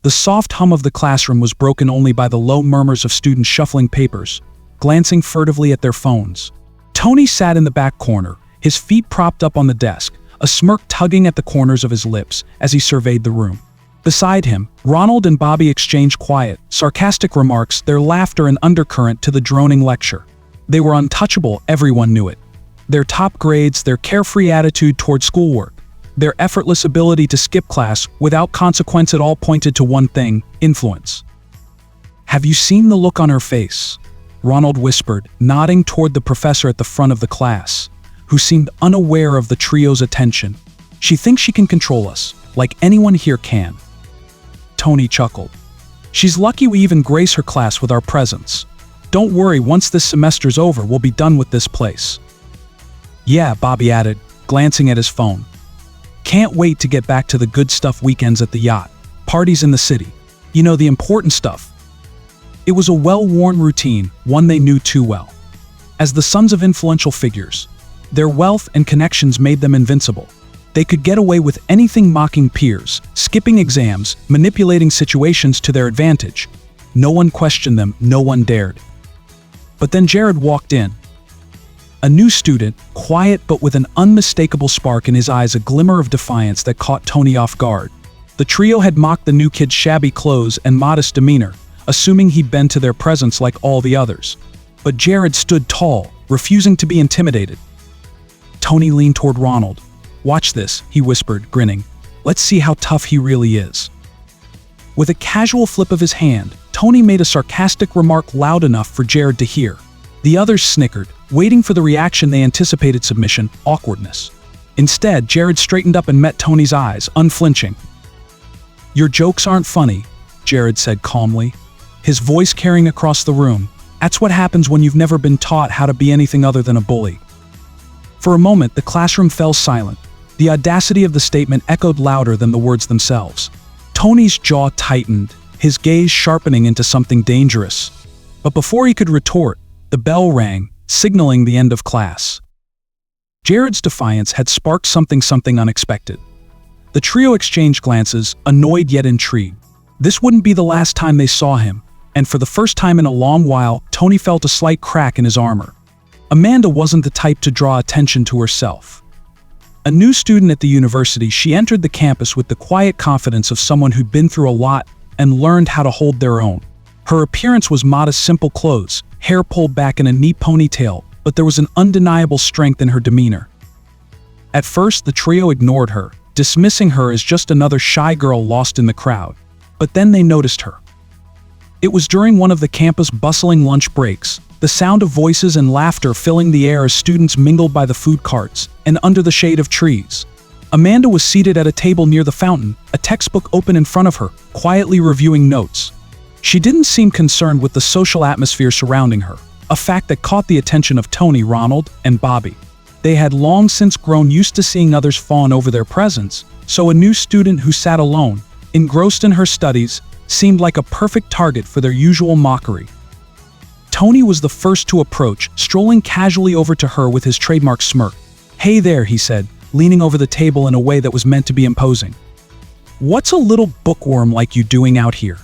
The soft hum of the classroom was broken only by the low murmurs of students shuffling papers, glancing furtively at their phones. Tony sat in the back corner, his feet propped up on the desk, a smirk tugging at the corners of his lips as he surveyed the room. Beside him, Ronald and Bobby exchanged quiet, sarcastic remarks, their laughter an undercurrent to the droning lecture. They were untouchable, everyone knew it. Their top grades, their carefree attitude toward schoolwork, their effortless ability to skip class without consequence at all pointed to one thing: influence. "Have you seen the look on her face?" Ronald whispered, nodding toward the professor at the front of the class, who seemed unaware of the trio's attention. "She thinks she can control us, like anyone here can." Tony chuckled. "She's lucky we even grace her class with our presence. Don't worry, once this semester's over, we'll be done with this place." "Yeah," Bobby added, glancing at his phone. "Can't wait to get back to the good stuff, weekends at the yacht, parties in the city. You know, the important stuff." It was a well-worn routine, one they knew too well. As the sons of influential figures, their wealth and connections made them invincible. They could get away with anything: mocking peers, skipping exams, manipulating situations to their advantage. No one questioned them, no one dared. But then Jared walked in. A new student, quiet but with an unmistakable spark in his eyes, a glimmer of defiance that caught Tony off guard. The trio had mocked the new kid's shabby clothes and modest demeanor, assuming he'd bend to their presence like all the others. But Jared stood tall, refusing to be intimidated. Tony leaned toward Ronald. "Watch this," he whispered, grinning. "Let's see how tough he really is." With a casual flip of his hand, Tony made a sarcastic remark loud enough for Jared to hear. The others snickered, waiting for the reaction they anticipated: submission, awkwardness. Instead, Jared straightened up and met Tony's eyes, unflinching. "Your jokes aren't funny," Jared said calmly, his voice carrying across the room. "That's what happens when you've never been taught how to be anything other than a bully." For a moment, the classroom fell silent. The audacity of the statement echoed louder than the words themselves. Tony's jaw tightened, his gaze sharpening into something dangerous. But before he could retort, the bell rang, signaling the end of class. Jared's defiance had sparked something unexpected. The trio exchanged glances, annoyed yet intrigued. This wouldn't be the last time they saw him, and for the first time in a long while, Tony felt a slight crack in his armor. Amanda wasn't the type to draw attention to herself. A new student at the university, she entered the campus with the quiet confidence of someone who'd been through a lot and learned how to hold their own. Her appearance was modest, simple clothes, hair pulled back in a neat ponytail, but there was an undeniable strength in her demeanor. At first, the trio ignored her, dismissing her as just another shy girl lost in the crowd. But then they noticed her. It was during one of the campus' bustling lunch breaks, the sound of voices and laughter filling the air as students mingled by the food carts and under the shade of trees. Amanda was seated at a table near the fountain, a textbook open in front of her, quietly reviewing notes. She didn't seem concerned with the social atmosphere surrounding her, a fact that caught the attention of Tony, Ronald, and Bobby. They had long since grown used to seeing others fawn over their presence, so a new student who sat alone, engrossed in her studies, seemed like a perfect target for their usual mockery. Tony was the first to approach, strolling casually over to her with his trademark smirk. "Hey there," he said, leaning over the table in a way that was meant to be imposing. "What's a little bookworm like you doing out here?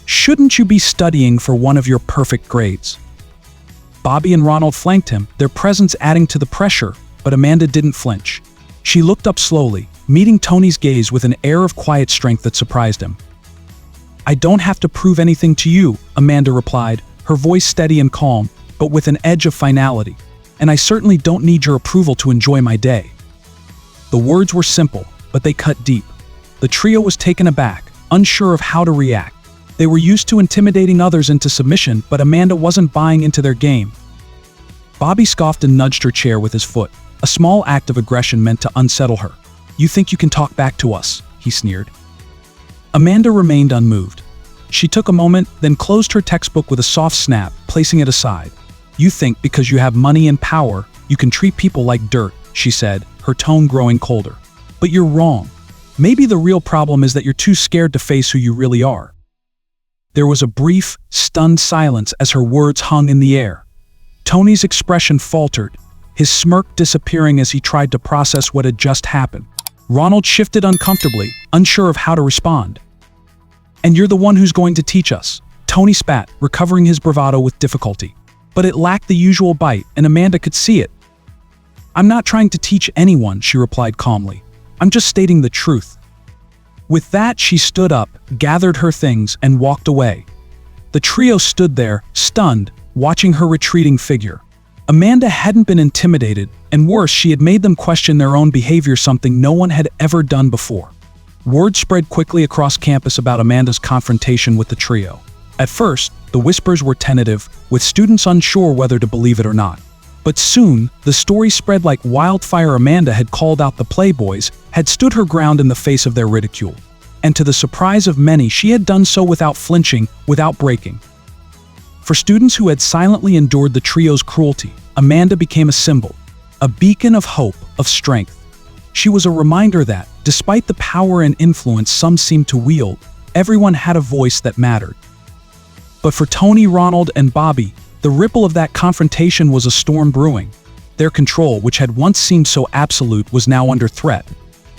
Shouldn't you be studying for one of your perfect grades?" Bobby and Ronald flanked him, their presence adding to the pressure, but Amanda didn't flinch. She looked up slowly, meeting Tony's gaze with an air of quiet strength that surprised him. "I don't have to prove anything to you," Amanda replied, her voice steady and calm, but with an edge of finality. "And I certainly don't need your approval to enjoy my day." The words were simple, but they cut deep. The trio was taken aback, unsure of how to react. They were used to intimidating others into submission, but Amanda wasn't buying into their game. Bobby scoffed and nudged her chair with his foot, a small act of aggression meant to unsettle her. "You think you can talk back to us?" he sneered. Amanda remained unmoved. She took a moment, then closed her textbook with a soft snap, placing it aside. "You think because you have money and power, you can treat people like dirt," she said, her tone growing colder. "But you're wrong. Maybe the real problem is that you're too scared to face who you really are." There was a brief, stunned silence as her words hung in the air. Tony's expression faltered, his smirk disappearing as he tried to process what had just happened. Ronald shifted uncomfortably, unsure of how to respond. And you're the one who's going to teach us. Tony spat, recovering his bravado with difficulty. But it lacked the usual bite, and Amanda could see it. I'm not trying to teach anyone, she replied calmly. I'm just stating the truth. With that, she stood up, gathered her things, and walked away. The trio stood there, stunned, watching her retreating figure. Amanda hadn't been intimidated, and worse, she had made them question their own behavior, something no one had ever done before. Word spread quickly across campus about Amanda's confrontation with the trio. At first, the whispers were tentative, with students unsure whether to believe it or not. But soon, the story spread like wildfire. Amanda had called out the Playboys, had stood her ground in the face of their ridicule. And to the surprise of many, she had done so without flinching, without breaking. For students who had silently endured the trio's cruelty, Amanda became a symbol, a beacon of hope, of strength. She was a reminder that, despite the power and influence some seemed to wield, everyone had a voice that mattered. But for Tony, Ronald, and Bobby, the ripple of that confrontation was a storm brewing. Their control, which had once seemed so absolute, was now under threat.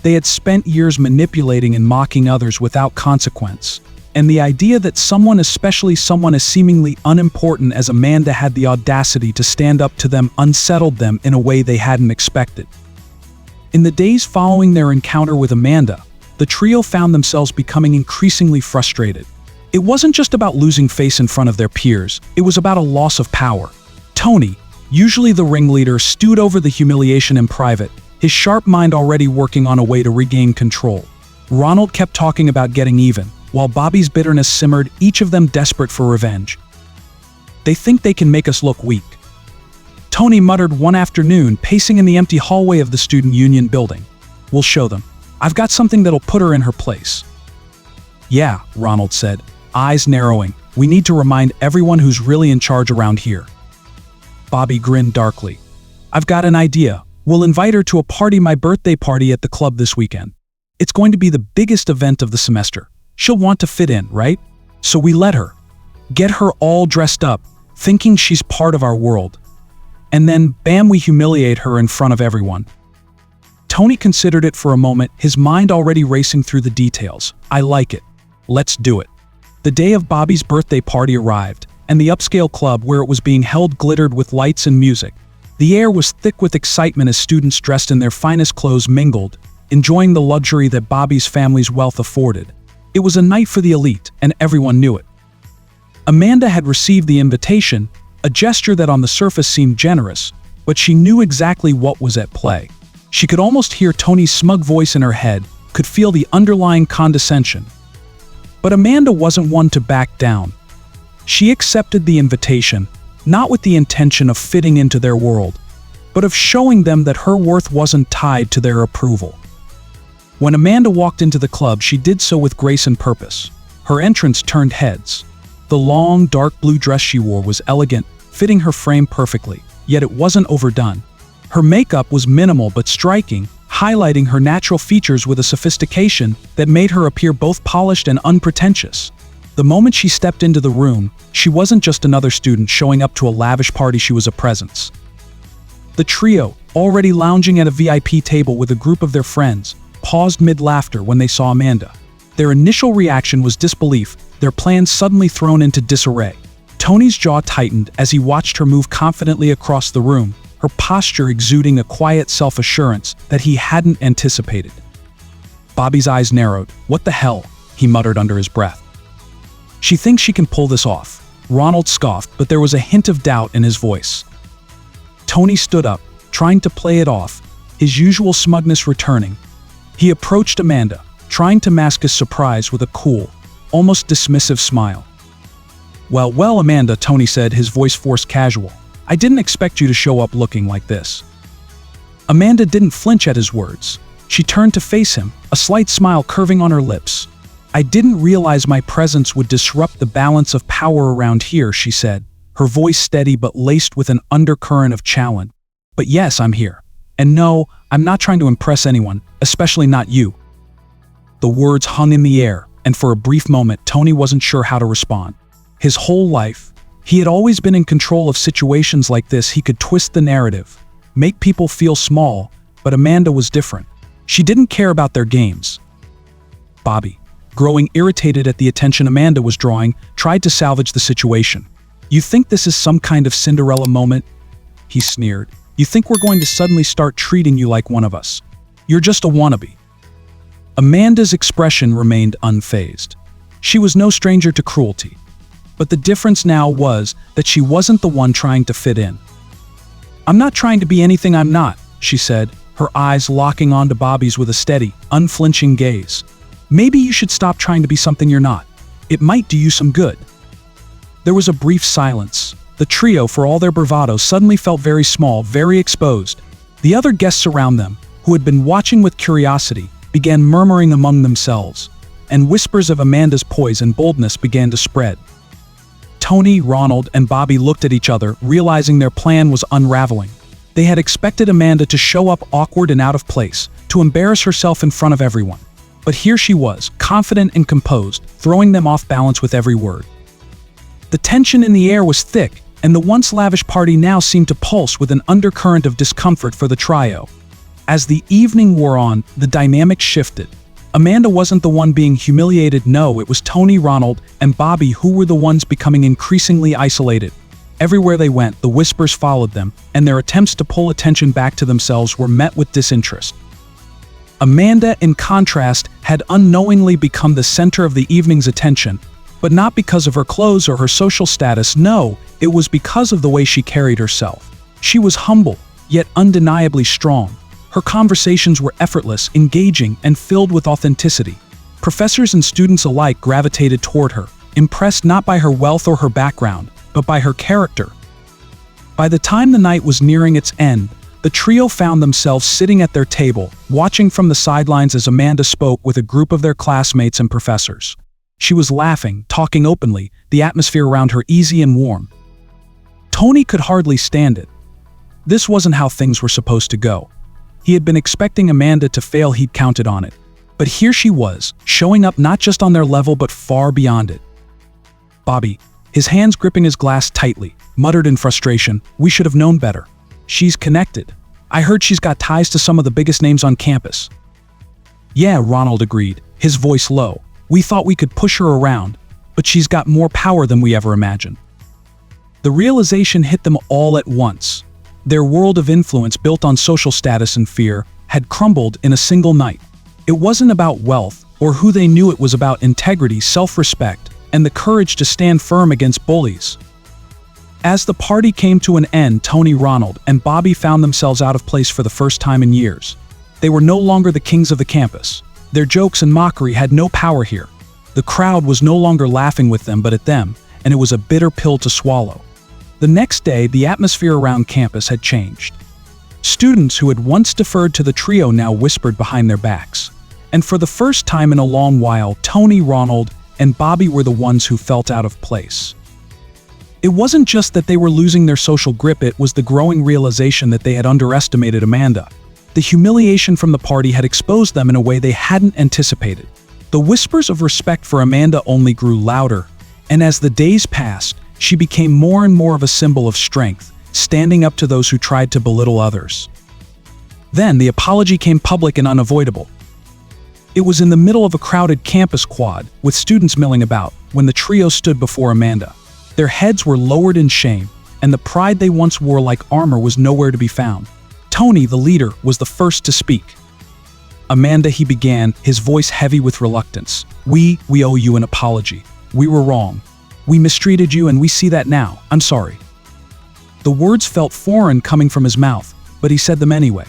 They had spent years manipulating and mocking others without consequence. And the idea that someone, especially someone as seemingly unimportant as Amanda, had the audacity to stand up to them unsettled them in a way they hadn't expected. In the days following their encounter with Amanda, the trio found themselves becoming increasingly frustrated. It wasn't just about losing face in front of their peers, it was about a loss of power. Tony, usually the ringleader, stewed over the humiliation in private, his sharp mind already working on a way to regain control. Ronald kept talking about getting even, while Bobby's bitterness simmered, each of them desperate for revenge. They think they can make us look weak. Tony muttered one afternoon, pacing in the empty hallway of the student union building. We'll show them. I've got something that'll put her in her place. Yeah, Ronald said, eyes narrowing. We need to remind everyone who's really in charge around here. Bobby grinned darkly. I've got an idea. We'll invite her to a party, my birthday party at the club this weekend. It's going to be the biggest event of the semester. She'll want to fit in, right? So we let her. Get her all dressed up, thinking she's part of our world. And then, bam, we humiliate her in front of everyone. Tony considered it for a moment, his mind already racing through the details. I like it. Let's do it. The day of Bobby's birthday party arrived, and the upscale club where it was being held glittered with lights and music. The air was thick with excitement as students dressed in their finest clothes mingled, enjoying the luxury that Bobby's family's wealth afforded. It was a night for the elite, and everyone knew it. Amanda had received the invitation, a gesture that on the surface seemed generous, but she knew exactly what was at play. She could almost hear Tony's smug voice in her head, could feel the underlying condescension. But Amanda wasn't one to back down. She accepted the invitation, not with the intention of fitting into their world, but of showing them that her worth wasn't tied to their approval. When Amanda walked into the club, she did so with grace and purpose. Her entrance turned heads. The long, dark blue dress she wore was elegant, fitting her frame perfectly, yet it wasn't overdone. Her makeup was minimal but striking, highlighting her natural features with a sophistication that made her appear both polished and unpretentious. The moment she stepped into the room, she wasn't just another student showing up to a lavish party, she was a presence. The trio, already lounging at a VIP table with a group of their friends, paused mid-laughter when they saw Amanda. Their initial reaction was disbelief, their plans suddenly thrown into disarray. Tony's jaw tightened as he watched her move confidently across the room, her posture exuding a quiet self-assurance that he hadn't anticipated. Bobby's eyes narrowed. What the hell? He muttered under his breath. She thinks she can pull this off. Ronald scoffed, but there was a hint of doubt in his voice. Tony stood up, trying to play it off, his usual smugness returning. He approached Amanda, trying to mask his surprise with a cool, almost dismissive smile. Well, Amanda, Tony said, his voice forced casual. I didn't expect you to show up looking like this. Amanda didn't flinch at his words. She turned to face him, a slight smile curving on her lips. I didn't realize my presence would disrupt the balance of power around here, she said, her voice steady but laced with an undercurrent of challenge. But yes, I'm here. And no, I'm not trying to impress anyone, especially not you. The words hung in the air, and for a brief moment, Tony wasn't sure how to respond. His whole life, he had always been in control of situations like this. He could twist the narrative, make people feel small, but Amanda was different. She didn't care about their games. Bobby, growing irritated at the attention Amanda was drawing, tried to salvage the situation. "You think this is some kind of Cinderella moment?" he sneered. "You think we're going to suddenly start treating you like one of us? You're just a wannabe." Amanda's expression remained unfazed. She was no stranger to cruelty. But the difference now was that she wasn't the one trying to fit in. "I'm not trying to be anything I'm not," she said, her eyes locking onto Bobby's with a steady, unflinching gaze. "Maybe you should stop trying to be something you're not. It might do you some good." There was a brief silence. The trio, for all their bravado, suddenly felt very small, very exposed. The other guests around them, who had been watching with curiosity, began murmuring among themselves, and whispers of Amanda's poise and boldness began to spread. Tony, Ronald, and Bobby looked at each other, realizing their plan was unraveling. They had expected Amanda to show up awkward and out of place, to embarrass herself in front of everyone. But here she was, confident and composed, throwing them off balance with every word. The tension in the air was thick, and the once lavish party now seemed to pulse with an undercurrent of discomfort for the trio. As the evening wore on, the dynamic shifted. Amanda wasn't the one being humiliated, no, it was Tony, Ronald, and Bobby who were the ones becoming increasingly isolated. Everywhere they went, the whispers followed them, and their attempts to pull attention back to themselves were met with disinterest. Amanda, in contrast, had unknowingly become the center of the evening's attention, but not because of her clothes or her social status, no, it was because of the way she carried herself. She was humble, yet undeniably strong. Her conversations were effortless, engaging, and filled with authenticity. Professors and students alike gravitated toward her, impressed not by her wealth or her background, but by her character. By the time the night was nearing its end, the trio found themselves sitting at their table, watching from the sidelines as Amanda spoke with a group of their classmates and professors. She was laughing, talking openly, the atmosphere around her easy and warm. Tony could hardly stand it. This wasn't how things were supposed to go. He had been expecting Amanda to fail, he'd counted on it. But here she was, showing up not just on their level but far beyond it. Bobby, his hands gripping his glass tightly, muttered in frustration, "We should have known better. She's connected. I heard she's got ties to some of the biggest names on campus." "Yeah," Ronald agreed, his voice low. "We thought we could push her around, but she's got more power than we ever imagined." The realization hit them all at once. Their world of influence, built on social status and fear, had crumbled in a single night. It wasn't about wealth or who they knew, it was about integrity, self-respect, and the courage to stand firm against bullies. As the party came to an end, Tony, Ronald, and Bobby found themselves out of place for the first time in years. They were no longer the kings of the campus. Their jokes and mockery had no power here. The crowd was no longer laughing with them but at them, and it was a bitter pill to swallow. The next day, the atmosphere around campus had changed. Students who had once deferred to the trio now whispered behind their backs. And for the first time in a long while, Tony, Ronald, and Bobby were the ones who felt out of place. It wasn't just that they were losing their social grip, it was the growing realization that they had underestimated Amanda. The humiliation from the party had exposed them in a way they hadn't anticipated. The whispers of respect for Amanda only grew louder, and as the days passed, she became more and more of a symbol of strength, standing up to those who tried to belittle others. Then the apology came public and unavoidable. It was in the middle of a crowded campus quad, with students milling about, when the trio stood before Amanda. Their heads were lowered in shame, and the pride they once wore like armor was nowhere to be found. Tony, the leader, was the first to speak. "Amanda," he began, his voice heavy with reluctance. We owe you an apology. We were wrong. We mistreated you and we see that now. I'm sorry." The words felt foreign coming from his mouth, but he said them anyway.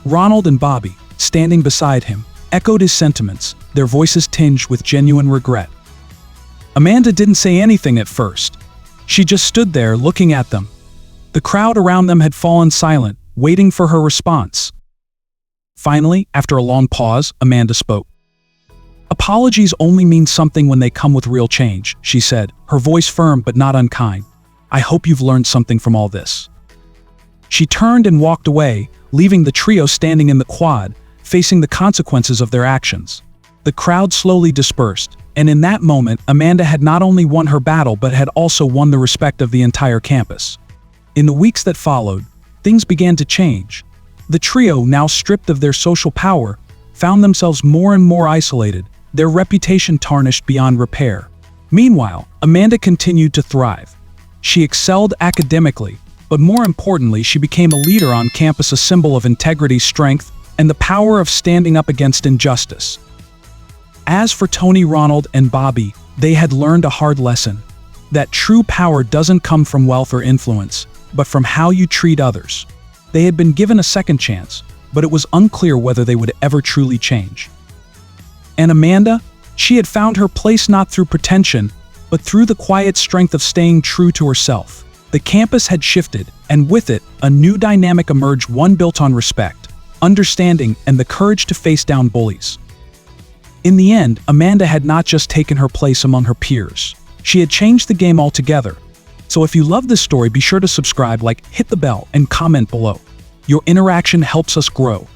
Ronald and Bobby, standing beside him, echoed his sentiments, their voices tinged with genuine regret. Amanda didn't say anything at first. She just stood there looking at them. The crowd around them had fallen silent, waiting for her response. Finally, after a long pause, Amanda spoke. "Apologies only mean something when they come with real change," she said, her voice firm but not unkind. "I hope you've learned something from all this." She turned and walked away, leaving the trio standing in the quad, facing the consequences of their actions. The crowd slowly dispersed, and in that moment, Amanda had not only won her battle but had also won the respect of the entire campus. In the weeks that followed, things began to change. The trio, now stripped of their social power, found themselves more and more isolated, their reputation tarnished beyond repair. Meanwhile, Amanda continued to thrive. She excelled academically, but more importantly, she became a leader on campus, a symbol of integrity, strength, and the power of standing up against injustice. As for Tony, Ronald, and Bobby, they had learned a hard lesson: that true power doesn't come from wealth or influence, but from how you treat others. They had been given a second chance, but it was unclear whether they would ever truly change. And Amanda? She had found her place not through pretension, but through the quiet strength of staying true to herself. The campus had shifted, and with it, a new dynamic emerged, one built on respect, understanding, and the courage to face down bullies. In the end, Amanda had not just taken her place among her peers. She had changed the game altogether. So if you love this story, be sure to subscribe, hit the bell, and comment below. Your interaction helps us grow.